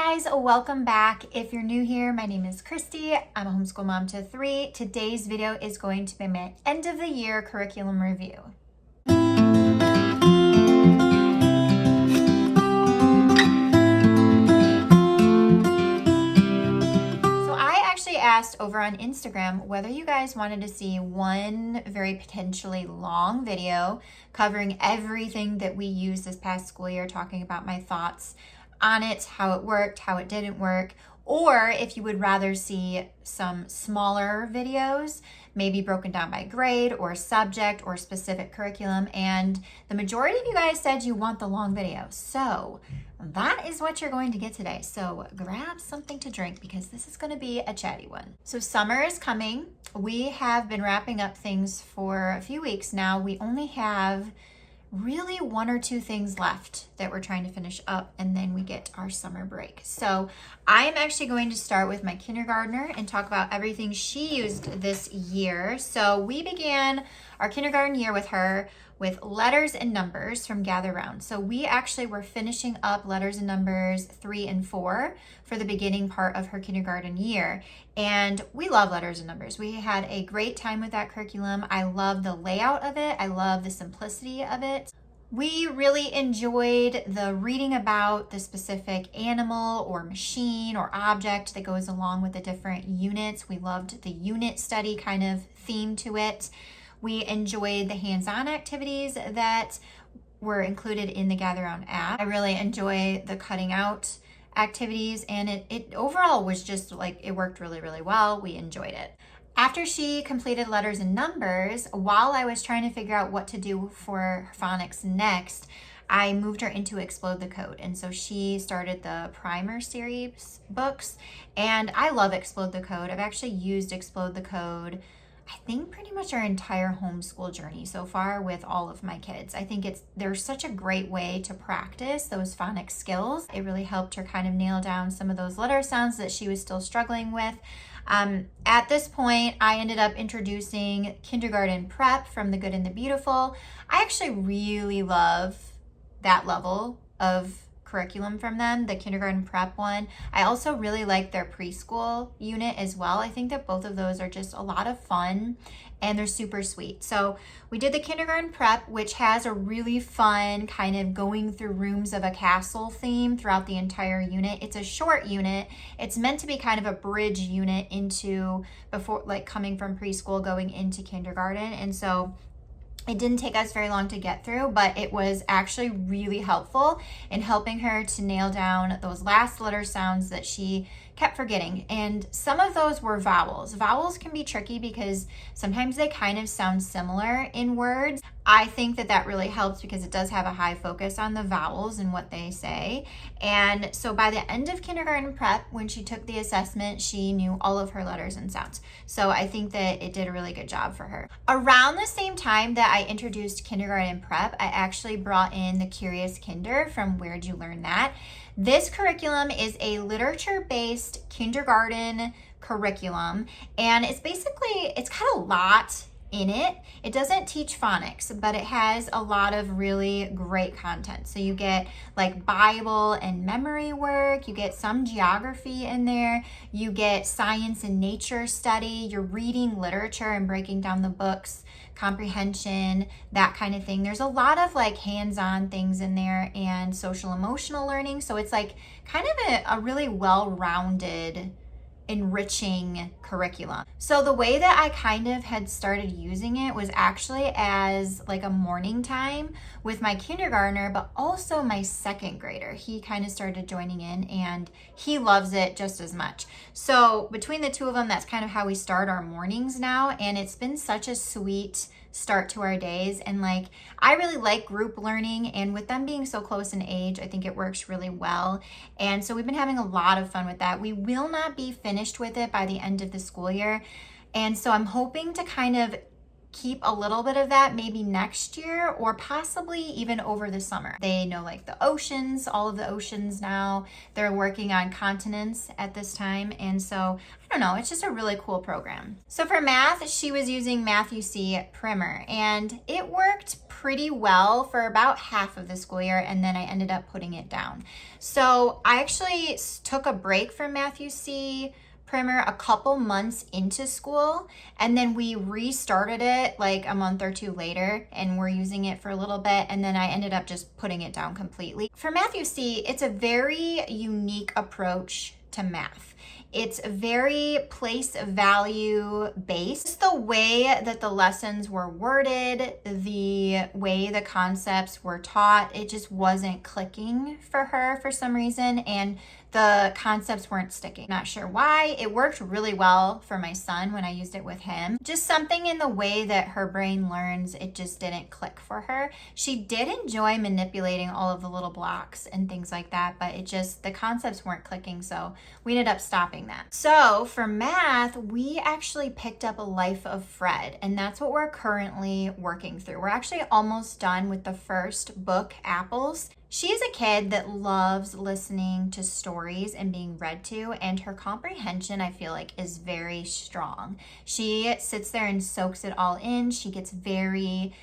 guys, welcome back. If you're new here, my name is Christy. I'm a homeschool mom to 3. Today's video is going to be my end of the year curriculum review. So I actually asked over on Instagram whether you guys wanted to see one very potentially long video covering everything that we used this past school year, talking about my thoughts on it, how it worked, how it didn't work, or if you would rather see some smaller videos, maybe broken down by grade or subject or specific curriculum. And the majority of you guys said you want the long video. So that is what you're going to get today. So grab something to drink because this is going to be a chatty one. So summer is coming. We have been wrapping up things for a few weeks now. We only have really 1 or 2 things left that we're trying to finish up, and then we get our summer break. So I'm actually going to start with my kindergartner and talk about everything she used this year. So we began our kindergarten year with her with letters and numbers from Gather Round. So we actually were finishing up letters and numbers 3 and 4 for the beginning part of her kindergarten year. And we love letters and numbers. We had a great time with that curriculum. I love the layout of it. I love the simplicity of it. We really enjoyed the reading about the specific animal or machine or object that goes along with the different units. We loved the unit study kind of theme to it. We enjoyed the hands-on activities that were included in the Gather Round app. I really enjoy the cutting out activities, and it overall was just like, it worked really, really well. We enjoyed it. After she completed letters and numbers, while I was trying to figure out what to do for phonics next, I moved her into Explode the Code. And so she started the primer series books, and I love Explode the Code. I've actually used Explode the Code I think pretty much our entire homeschool journey so far with all of my kids. I think there's such a great way to practice those phonics skills. It really helped her kind of nail down some of those letter sounds that she was still struggling with. At this point, I ended up introducing kindergarten prep from The Good and the Beautiful. I actually really love that level of curriculum from them, the kindergarten prep one. I also really like their preschool unit as well. I think that both of those are just a lot of fun and they're super sweet. So we did the kindergarten prep, which has a really fun kind of going through rooms of a castle theme throughout the entire unit. It's a short unit. It's meant to be kind of a bridge unit into before, like coming from preschool going into kindergarten. And so it didn't take us very long to get through, but it was actually really helpful in helping her to nail down those last letter sounds that she kept forgetting. And some of those were vowels. Vowels can be tricky because sometimes they kind of sound similar in words. I think that really helps because it does have a high focus on the vowels and what they say. And so by the end of kindergarten prep, when she took the assessment, she knew all of her letters and sounds. So I think that it did a really good job for her. Around the same time that I introduced kindergarten prep, I actually brought in the Curious Kinder from Where'd You Learn That? This curriculum is a literature-based kindergarten curriculum, and it's got a lot in it. It doesn't teach phonics, but it has a lot of really great content. So you get like Bible and memory work, you get some geography in there, you get science and nature study, you're reading literature and breaking down the books, comprehension, that kind of thing. There's a lot of like hands-on things in there and social emotional learning. So it's like kind of a really well-rounded, enriching curriculum. So the way that I kind of had started using it was actually as like a morning time with my kindergartner, but also my 2nd grader. He kind of started joining in and he loves it just as much. So between the two of them, that's kind of how we start our mornings now. And it's been such a sweet start to our days. And like, I really like group learning, and with them being so close in age, I think it works really well. And so we've been having a lot of fun with that. We will not be finished with it by the end of the school year. And so I'm hoping to kind of keep a little bit of that maybe next year or possibly even over the summer. They know like the oceans, all of the oceans now. They're working on continents at this time. And so I don't know, it's just a really cool program. So for math, she was using Math-U-See Primer, and it worked pretty well for about half of the school year, and then I ended up putting it down. So I actually took a break from Math-U-See Primer a couple months into school, and then we restarted it like a month or two later, and we're using it for a little bit, and then I ended up just putting it down completely. For Math-U-See, it's a very unique approach to math. It's very place value based. The way that the lessons were worded, the way the concepts were taught, it just wasn't clicking for her for some reason, and the concepts weren't sticking. Not sure why. It worked really well for my son when I used it with him. Just something in the way that her brain learns, it just didn't click for her. She did enjoy manipulating all of the little blocks and things like that, but the concepts weren't clicking, so we ended up stopping that. So for math, we actually picked up A Life of Fred, and that's what we're currently working through. We're actually almost done with the first book, Apples. She is a kid that loves listening to stories and being read to, and her comprehension, I feel like, is very strong. She sits there and soaks it all in. She gets very,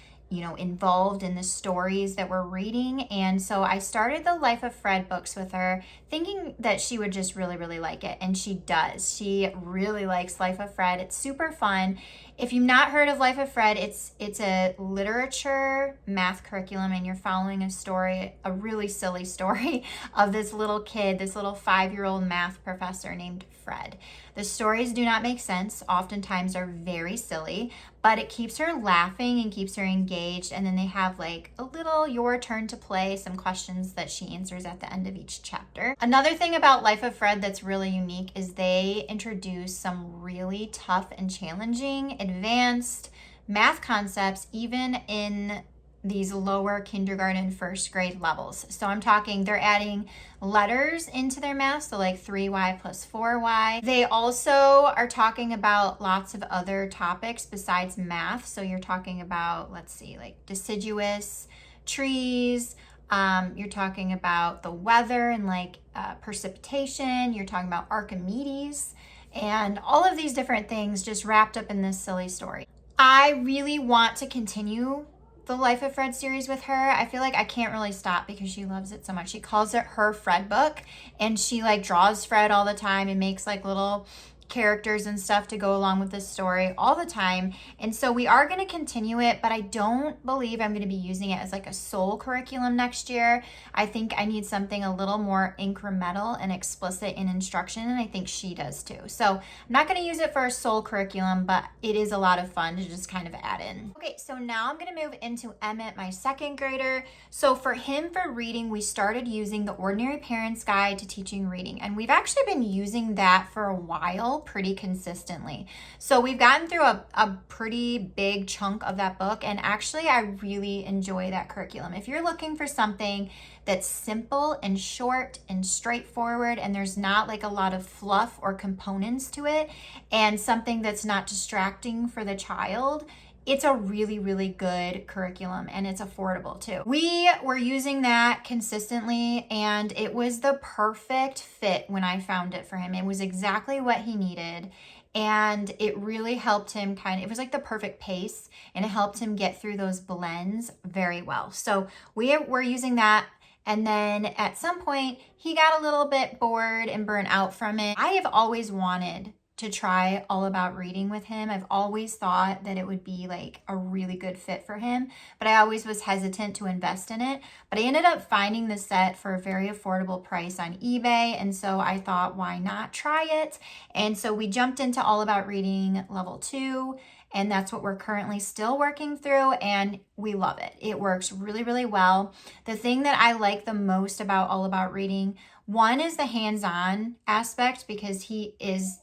involved in the stories that we're reading. And so I started the Life of Fred books with her, thinking that she would just really, really like it. And she does. She really likes Life of Fred. It's super fun. If you've not heard of Life of Fred, it's a literature math curriculum, and you're following a really silly story of this little kid, this little 5-year-old math professor named Fred. The stories do not make sense, oftentimes are very silly, but it keeps her laughing and keeps her engaged. And then they have like a little your turn to play, some questions that she answers at the end of each chapter. Another thing about Life of Fred that's really unique is they introduce some really tough and challenging advanced math concepts, even in these lower kindergarten, first grade levels. So I'm talking, they're adding letters into their math, so like 3y plus 4y. They also are talking about lots of other topics besides math. So you're talking about, like deciduous trees. You're talking about the weather and precipitation. You're talking about Archimedes and all of these different things just wrapped up in this silly story. I really want to continue the Life of Fred series with her. I feel like I can't really stop because she loves it so much. She calls it her Fred book, and she draws Fred all the time and makes little characters and stuff to go along with this story all the time. And so we are going to continue it, but I don't believe I'm going to be using it as a sole curriculum next year. I think I need something a little more incremental and explicit in instruction, and I think she does too. So I'm not going to use it for a sole curriculum, but it is a lot of fun to just kind of add in. Okay, so now I'm going to move into Emmett, my second grader. So for him, for reading, we started using the Ordinary Parent's Guide to Teaching Reading, and we've actually been using that for a while pretty consistently. So we've gotten through a pretty big chunk of that book, and actually I really enjoy that curriculum. If you're looking for something that's simple and short and straightforward, and there's not a lot of fluff or components to it, and something that's not distracting for the child, it's a really, really good curriculum, and it's affordable too. We were using that consistently, and it was the perfect fit when I found it for him. It was exactly what he needed, and it really helped him it was the perfect pace, and it helped him get through those blends very well. So we were using that. And then at some point, he got a little bit bored and burnt out from it. I have always wanted to try All About Reading with him. I've always thought that it would be a really good fit for him, but I always was hesitant to invest in it. But I ended up finding the set for a very affordable price on eBay, and so I thought, why not try it? And so we jumped into All About Reading Level 2, and that's what we're currently still working through, and we love it. It works really, really well. The thing that I like the most about All About Reading, one is the hands-on aspect, because he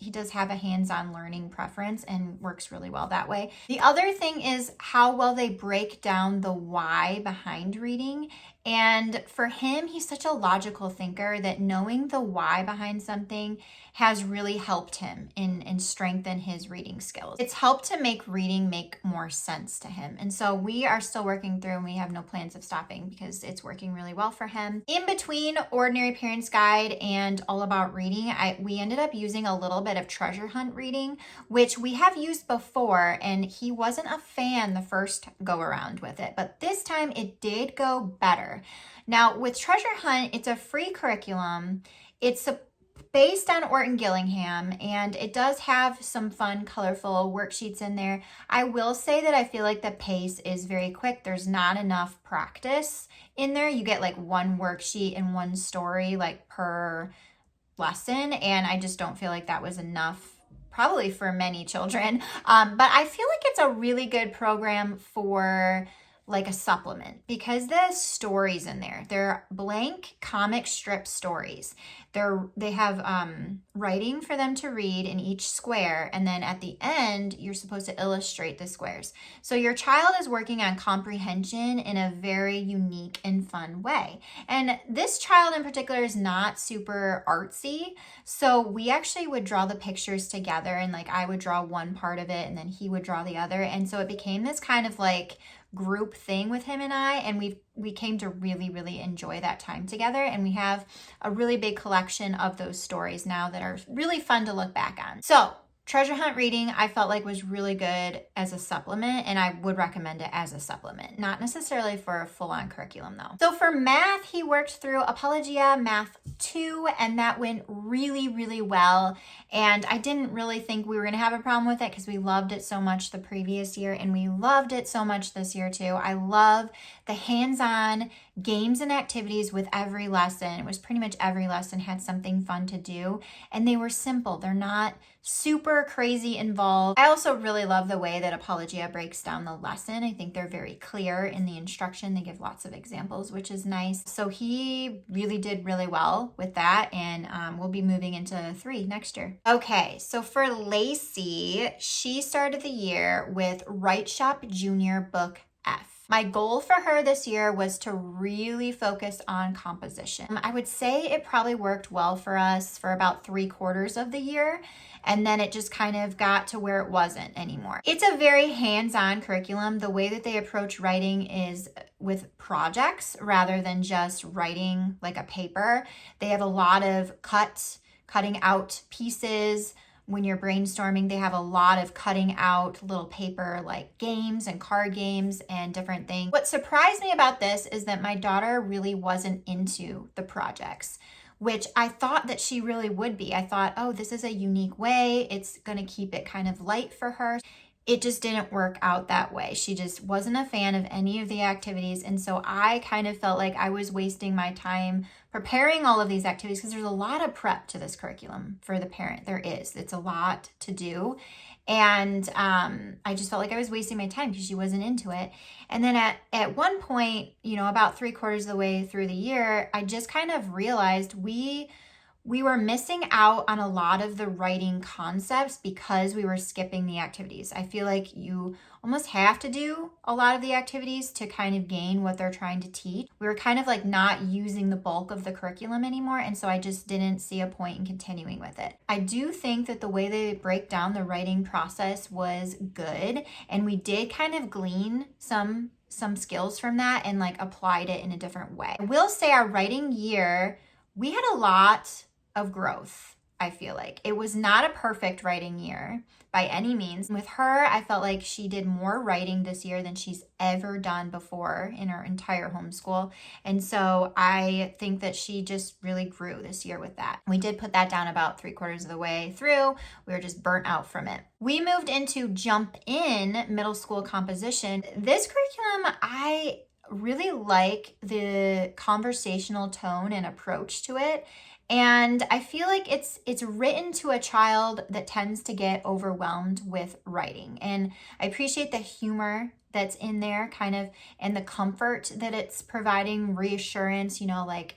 does have a hands-on learning preference and works really well that way. The other thing is how well they break down the why behind reading, And for him, he's such a logical thinker that knowing the why behind something has really helped him and strengthen his reading skills. It's helped to make reading make more sense to him. And so we are still working through, and we have no plans of stopping because it's working really well for him. In between Ordinary Parents Guide and All About Reading, we ended up using a little bit of treasure hunt reading, which we have used before, and he wasn't a fan the first go around with it, but this time it did go better. Now with treasure hunt, it's a free curriculum. It's based on Orton Gillingham, and it does have some fun, colorful worksheets in there. I will say that I feel like the pace is very quick. There's not enough practice in there. You get like one worksheet and one story like per lesson, and I just don't feel like that was enough probably for many children. But I feel like it's a really good program for like a supplement because the stories in there, they're blank comic strip stories. They have writing for them to read in each square, and then at the end you're supposed to illustrate the squares. So your child is working on comprehension in a very unique and fun way. And this child in particular is not super artsy, so we actually would draw the pictures together, and like I would draw one part of it and then he would draw the other, and so it became this kind of like group thing with him and I, and we came to really enjoy that time together, and we have a really big collection of those stories now that are really fun to look back on. So treasure hunt reading I felt like was really good as a supplement, and I would recommend it as a supplement, not necessarily for a full-on curriculum though. So for math, he worked through Apologia Math 2, and that went really well, and I didn't really think we were going to have a problem with it because we loved it so much the previous year, and we loved it so much this year too. I love the hands-on games and activities with every lesson. It was pretty much every lesson had something fun to do, and they were simple. They're not super crazy involved. I also really love the way that Apologia breaks down the lesson. I think they're very clear in the instruction. They give lots of examples, which is nice. So he really did really well with that, and we'll be moving into 3 next year. Okay, so for Lacey, she started the year with Right Shop Junior Book F. My goal for her this year was to really focus on composition. I would say it probably worked well for us for about 3/4 of the year, and then it just kind of got to where it wasn't anymore. It's a very hands-on curriculum. The way that they approach writing is with projects rather than just writing like a paper. They have a lot of cutting out pieces. When you're brainstorming, they have a lot of cutting out little paper like games and card games and different things. What surprised me about this is that my daughter really wasn't into the projects, which I thought that she really would be. I thought, oh, this is a unique way. It's going to keep it kind of light for her. It just didn't work out that way. She just wasn't a fan of any of the activities. And so I kind of felt like I was wasting my time preparing all of these activities because there's a lot of prep to this curriculum for the parent. There is. It's a lot to do. And I just felt like I was wasting my time because she wasn't into it. And then at one point, about 3/4 of the way through the year, I just kind of realized we were missing out on a lot of the writing concepts because we were skipping the activities. I feel like you almost have to do a lot of the activities to kind of gain what they're trying to teach. We were kind of like not using the bulk of the curriculum anymore, and so I just didn't see a point in continuing with it. I do think that the way they break down the writing process was good, and we did kind of glean some skills from that and like applied it in a different way. I will say our writing year, we had a lot of growth. I feel like it was not a perfect writing year by any means. With her, I felt like she did more writing this year than she's ever done before in her entire homeschool. And so I think that she just really grew this year with that. We did put that down about 3/4 of the way through. We were just burnt out from it. We moved into Jump In middle school composition. This curriculum, I really like the conversational tone and approach to it. And I feel like it's written to a child that tends to get overwhelmed with writing. And I appreciate the humor that's in there kind of, and the comfort that it's providing, reassurance, like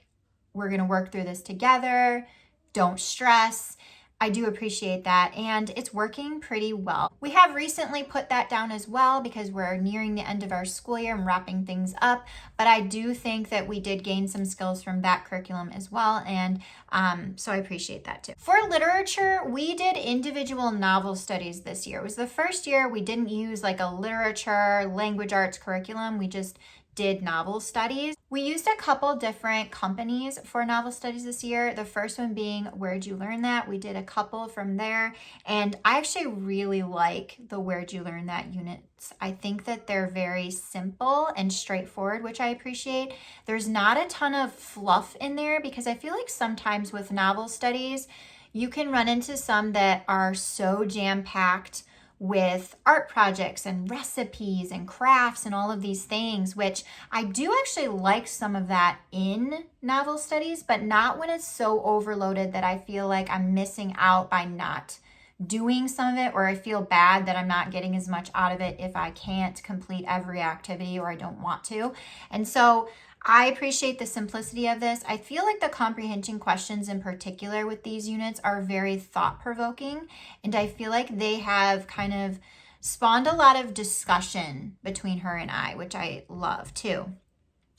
we're going to work through this together. Don't stress. I do appreciate that, and it's working pretty well. We have recently put that down as well because we're nearing the end of our school year and wrapping things up, but I do think that we did gain some skills from that curriculum as well, and so I appreciate that too. For literature, we did individual novel studies this year. It was the first year we didn't use like a literature, language arts curriculum. We just did novel studies. We used a couple different companies for novel studies this year. The first one being Where'd You Learn That? We did a couple from there, and I actually really like the Where'd You Learn That units. I think that they're very simple and straightforward, which I appreciate. There's not a ton of fluff in there because I feel like sometimes with novel studies, you can run into some that are so jam-packed with art projects and recipes and crafts and all of these things, which I do actually like some of that in novel studies, but not when it's so overloaded that I feel like I'm missing out by not doing some of it, or I feel bad that I'm not getting as much out of it if I can't complete every activity or I don't want to. And so I appreciate the simplicity of this. I feel like the comprehension questions in particular with these units are very thought-provoking, and I feel like they have kind of spawned a lot of discussion between her and I, which I love too.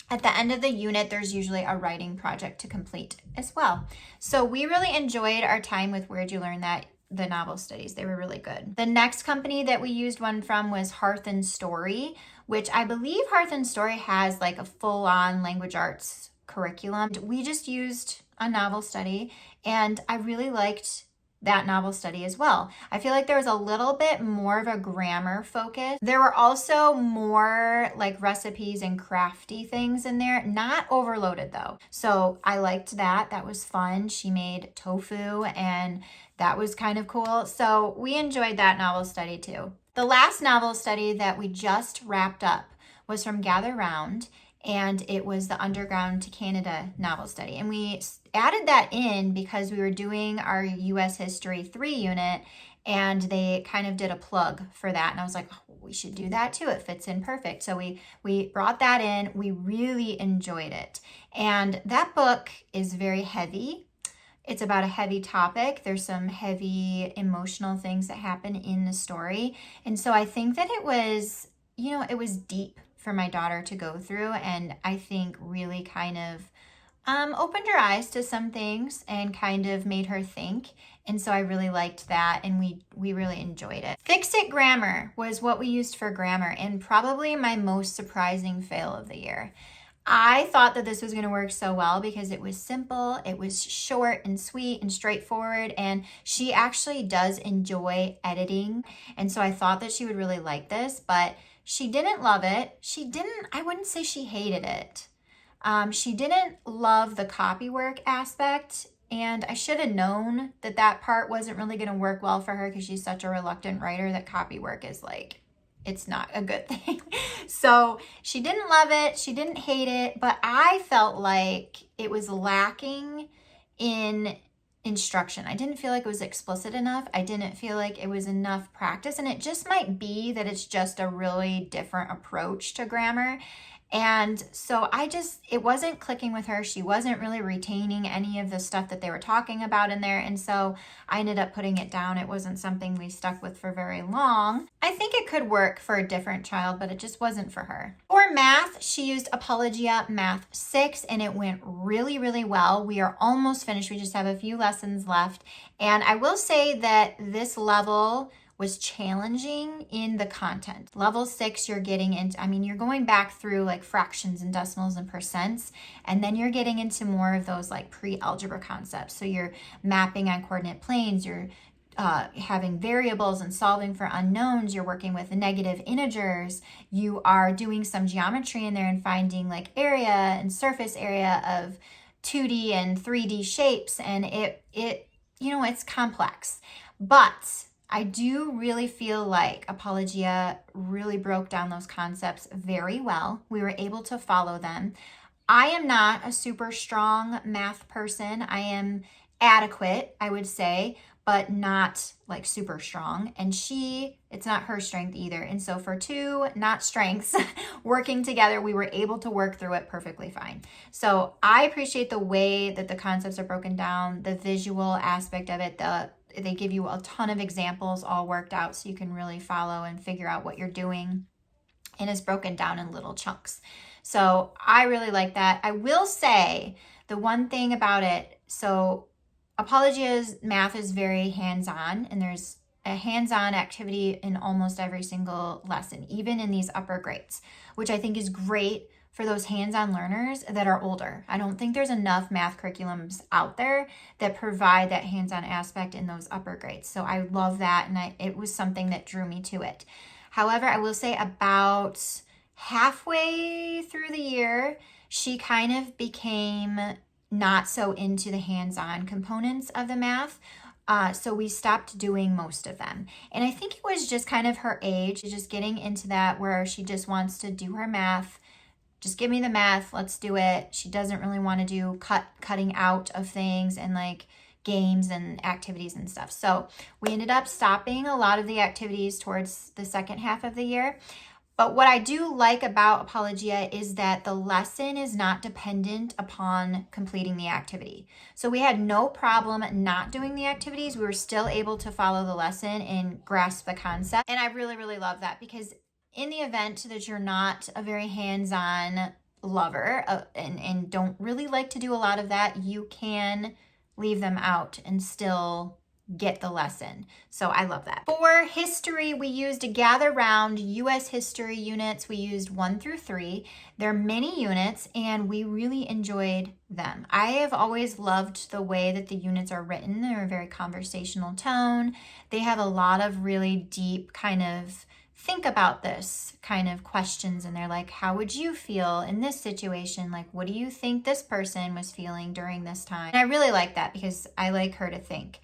At the end of the unit, there's usually a writing project to complete as well. So we really enjoyed our time with Where'd You Learn That? The novel studies. They were really good. The next company that we used one from was Hearth and Story, which I believe Hearth and Story has like a full-on language arts curriculum. We just used a novel study, and I really liked that novel study as well. I feel like there was a little bit more of a grammar focus. There were also more like recipes and crafty things in there, not overloaded though. So I liked that. That was fun. She made tofu, and that was kind of cool. So we enjoyed that novel study too. The last novel study that we just wrapped up was from Gather Round, and it was the Underground to Canada novel study. And we added that in because we were doing our US History 3 unit, and they kind of did a plug for that. And I was like, oh, we should do that too. It fits in perfect. So we brought that in. We really enjoyed it. And that book is very heavy. It's about a heavy topic. There's some heavy emotional things that happen in the story. And so I think that it was, it was deep for my daughter to go through, and I think really kind of opened her eyes to some things and kind of made her think. And so I really liked that, and we really enjoyed it. Fix It Grammar was what we used for grammar, and probably my most surprising fail of the year. I thought that this was going to work so well because it was simple, it was short and sweet and straightforward, and she actually does enjoy editing, and so I thought that she would really like this, but she didn't love it. I wouldn't say she hated it. She didn't love the copywork aspect, and I should have known that that part wasn't really going to work well for her because she's such a reluctant writer that copywork is like, it's not a good thing. So she didn't love it. She didn't hate it, but I felt like it was lacking in instruction. I didn't feel like it was explicit enough. I didn't feel like it was enough practice, and it just might be that it's just a really different approach to grammar. And so it wasn't clicking with her. She wasn't really retaining any of the stuff that they were talking about in there. And so I ended up putting it down. It wasn't something we stuck with for very long. I think it could work for a different child, but it just wasn't for her. For math, she used Apologia Math 6, and it went really, really well. We are almost finished. We just have a few lessons left. And I will say that this level was challenging in the content. Level 6, you're getting into, you're going back through like fractions and decimals and percents, and then you're getting into more of those like pre-algebra concepts. So you're mapping on coordinate planes, you're having variables and solving for unknowns, you're working with negative integers, you are doing some geometry in there and finding like area and surface area of 2D and 3D shapes, and it's complex. But I do really feel like Apologia really broke down those concepts very well. We were able to follow them. I am not a super strong math person. I am adequate, I would say, but not like super strong. And it's not her strength either. And so for two, not strengths, working together, we were able to work through it perfectly fine. So I appreciate the way that the concepts are broken down, the visual aspect of it, They give you a ton of examples all worked out so you can really follow and figure out what you're doing, and is broken down in little chunks. So I really like that. I will say the one thing about it, so Apologia's math is very hands-on, and there's a hands-on activity in almost every single lesson, even in these upper grades, which I think is great for those hands-on learners that are older. I don't think there's enough math curriculums out there that provide that hands-on aspect in those upper grades. So I love that, and it was something that drew me to it. However, I will say about halfway through the year, she kind of became not so into the hands-on components of the math. So we stopped doing most of them. And I think it was just kind of her age, just getting into that where she just wants to do her math. Just give me the math, let's do it. She doesn't really want to do cutting out of things and like games and activities and stuff. So we ended up stopping a lot of the activities towards the second half of the year. But what I do like about Apologia is that the lesson is not dependent upon completing the activity. So we had no problem not doing the activities. We were still able to follow the lesson and grasp the concept. And I really, really love that, because in the event that you're not a very hands-on lover and don't really like to do a lot of that, you can leave them out and still get the lesson. So I love that. For history, we used a Gather Round U.S. history units. We used 1 through 3. They're mini units, and we really enjoyed them. I have always loved the way that the units are written. They're a very conversational tone. They have a lot of really deep kind of think about this kind of questions, and they're like, how would you feel in this situation? Like, what do you think this person was feeling during this time? And I really like that because I like her to think.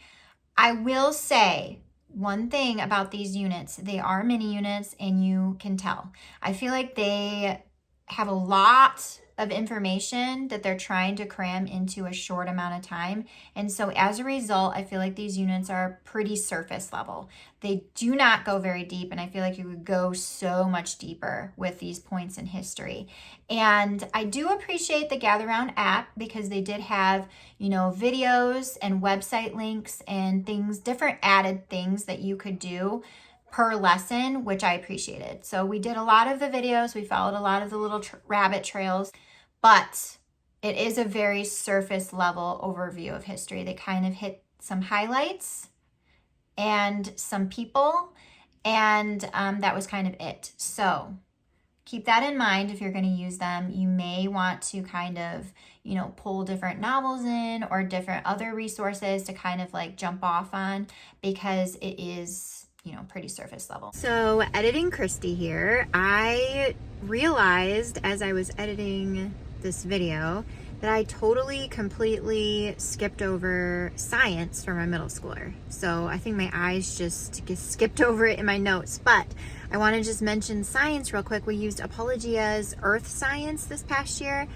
I will say one thing about these units, they are mini units, and you can tell. I feel like they have a lot of information that they're trying to cram into a short amount of time. And so as a result, I feel like these units are pretty surface level. They do not go very deep, and I feel like you would go so much deeper with these points in history. And I do appreciate the Gather Round app because they did have, videos and website links and things, different added things that you could do per lesson, which I appreciated. So we did a lot of the videos, we followed a lot of the little rabbit trails, but it is a very surface level overview of history. They kind of hit some highlights and some people, and that was kind of it. So keep that in mind if you're going to use them. You may want to kind of, pull different novels in or different other resources to kind of like jump off on, because it is pretty surface level. So editing Christy here, I realized as I was editing this video that I totally, completely skipped over science for my middle schooler. So I think my eyes just skipped over it in my notes, but I want to just mention science real quick. We used Apologia's Earth Science this past year,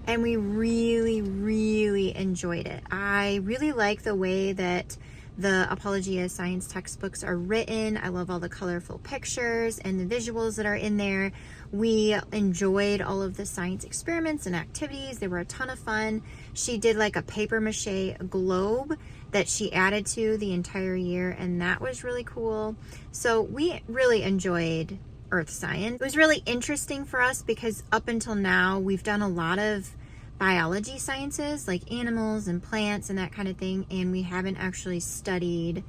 and we really, really enjoyed it. I really like the way that the Apologia science textbooks are written. I love all the colorful pictures and the visuals that are in there. We enjoyed all of the science experiments and activities. They were a ton of fun. She did like a paper mache globe that she added to the entire year, and that was really cool. So we really enjoyed Earth Science. It was really interesting for us because up until now, we've done a lot of biology sciences like animals and plants and that kind of thing, and we haven't actually studied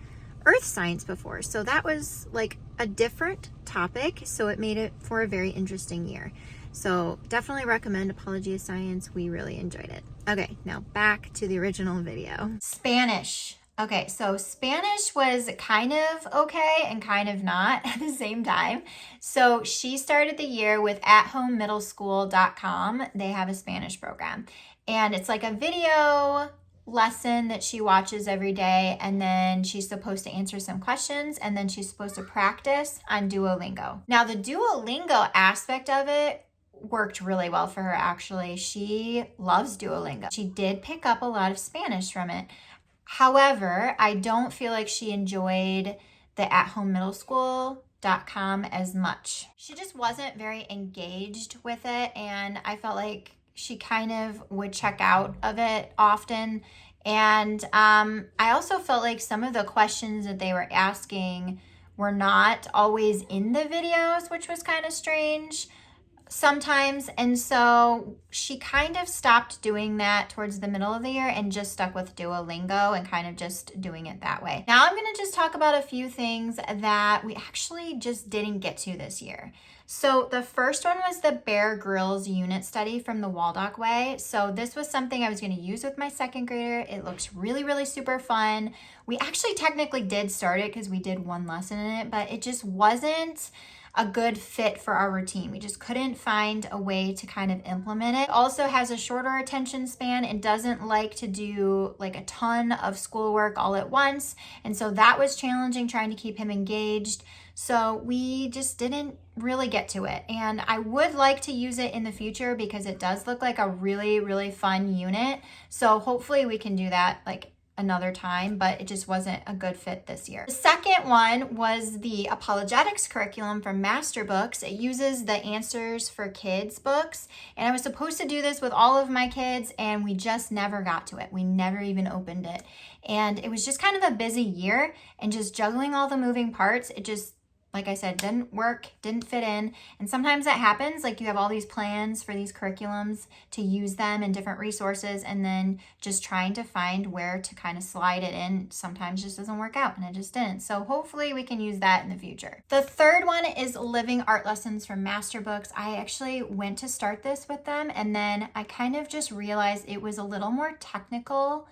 Earth Science before. So that was like a different topic, so it made it for a very interesting year. So definitely recommend Apologia Science. We really enjoyed it. Okay, now back to the original video. Spanish. Okay, so Spanish was kind of okay and kind of not at the same time. So she started the year with athomemiddleschool.com. They have a Spanish program, and it's like a video lesson that she watches every day, and then she's supposed to answer some questions, and then she's supposed to practice on Duolingo. Now, the Duolingo aspect of it worked really well for her, actually. She loves Duolingo. She did pick up a lot of Spanish from it. However, I don't feel like she enjoyed the athomemiddleschool.com as much. She just wasn't very engaged with it, and I felt like she kind of would check out of it often, And I also felt like some of the questions that they were asking were not always in the videos, which was kind of strange sometimes. And so she kind of stopped doing that towards the middle of the year and just stuck with Duolingo and kind of just doing it that way. Now I'm going to just talk about a few things that we actually just didn't get to this year. So the first one was the Bear Grylls unit study from the Waldock Way. So this was something I was going to use with my second grader. It looks really, really super fun. We actually technically did start it because we did one lesson in it, but it just wasn't a good fit for our routine. We just couldn't find a way to kind of implement it. It also has a shorter attention span and doesn't like to do like a ton of schoolwork all at once. And so that was challenging, trying to keep him engaged. So we just didn't really get to it. And I would like to use it in the future because it does look like a really, really fun unit. So hopefully we can do that like another time, but it just wasn't a good fit this year. The second one was the apologetics curriculum from Master Books. It uses the Answers for Kids books, and I was supposed to do this with all of my kids, and we just never got to it. We never even opened it. And it was just kind of a busy year, and just juggling all the moving parts, it just, like I said, didn't work, didn't fit in. And sometimes that happens, like you have all these plans for these curriculums to use them and different resources, and then just trying to find where to kind of slide it in sometimes just doesn't work out, and it just didn't. So hopefully we can use that in the future. The third one is Living Art Lessons from Master Books. I actually went to start this with them, and then I kind of just realized it was a little more technical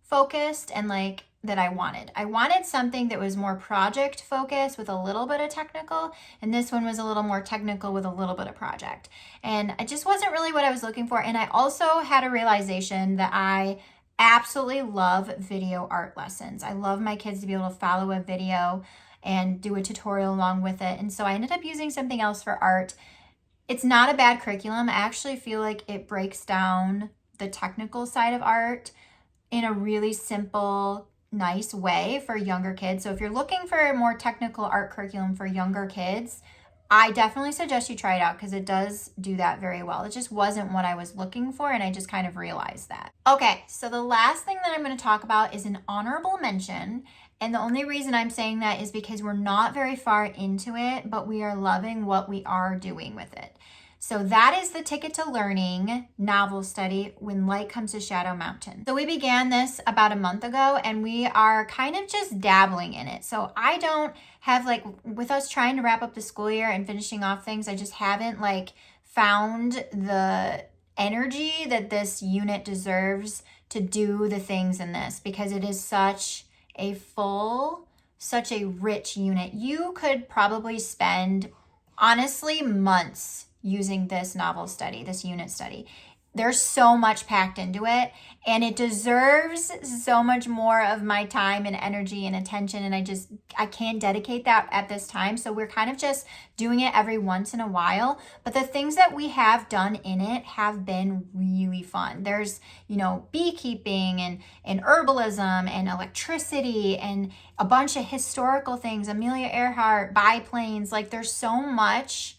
focused and like that I wanted. I wanted something that was more project focused with a little bit of technical, and this one was a little more technical with a little bit of project. And it just wasn't really what I was looking for. And I also had a realization that I absolutely love video art lessons. I love my kids to be able to follow a video and do a tutorial along with it. And so I ended up using something else for art. It's not a bad curriculum. I actually feel like it breaks down the technical side of art in a really simple, nice way for younger kids. So if you're looking for a more technical art curriculum for younger kids, I definitely suggest you try it out because it does do that very well. It just wasn't what I was looking for, and I just kind of realized that. Okay, so the last thing that I'm going to talk about is an honorable mention. And the only reason I'm saying that is because we're not very far into it, but we are loving what we are doing with it. So that is the Ticket to Learning novel study, When Light Comes to Shadow Mountain. So we began this about a month ago, and we are kind of just dabbling in it. So I don't have like, with us trying to wrap up the school year and finishing off things, I just haven't like found the energy that this unit deserves to do the things in this, because it is such a full, such a rich unit. You could probably spend, honestly, months using this novel study, this unit study. There's so much packed into it, and it deserves so much more of my time and energy and attention, and I can't dedicate that at this time. So we're kind of just doing it every once in a while, but the things that we have done in it have been really fun. There's, beekeeping and herbalism and electricity and a bunch of historical things, Amelia Earhart, biplanes. Like, there's so much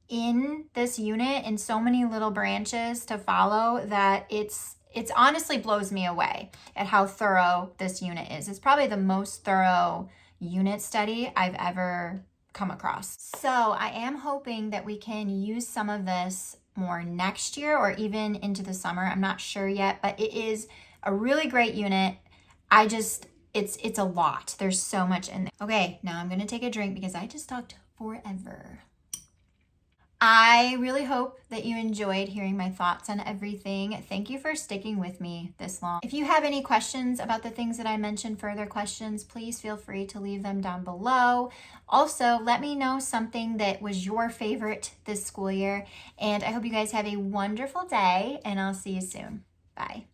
in this unit and so many little branches to follow that it's honestly blows me away at how thorough this unit is. It's probably the most thorough unit study I've ever come across. So I am hoping that we can use some of this more next year or even into the summer. I'm not sure yet, but it is a really great unit. It's a lot. There's so much in there. Okay, now I'm gonna take a drink because I just talked forever. I really hope that you enjoyed hearing my thoughts on everything. Thank you for sticking with me this long. If you have any questions about the things that I mentioned, further questions, please feel free to leave them down below. Also, let me know something that was your favorite this school year. And I hope you guys have a wonderful day, and I'll see you soon. Bye.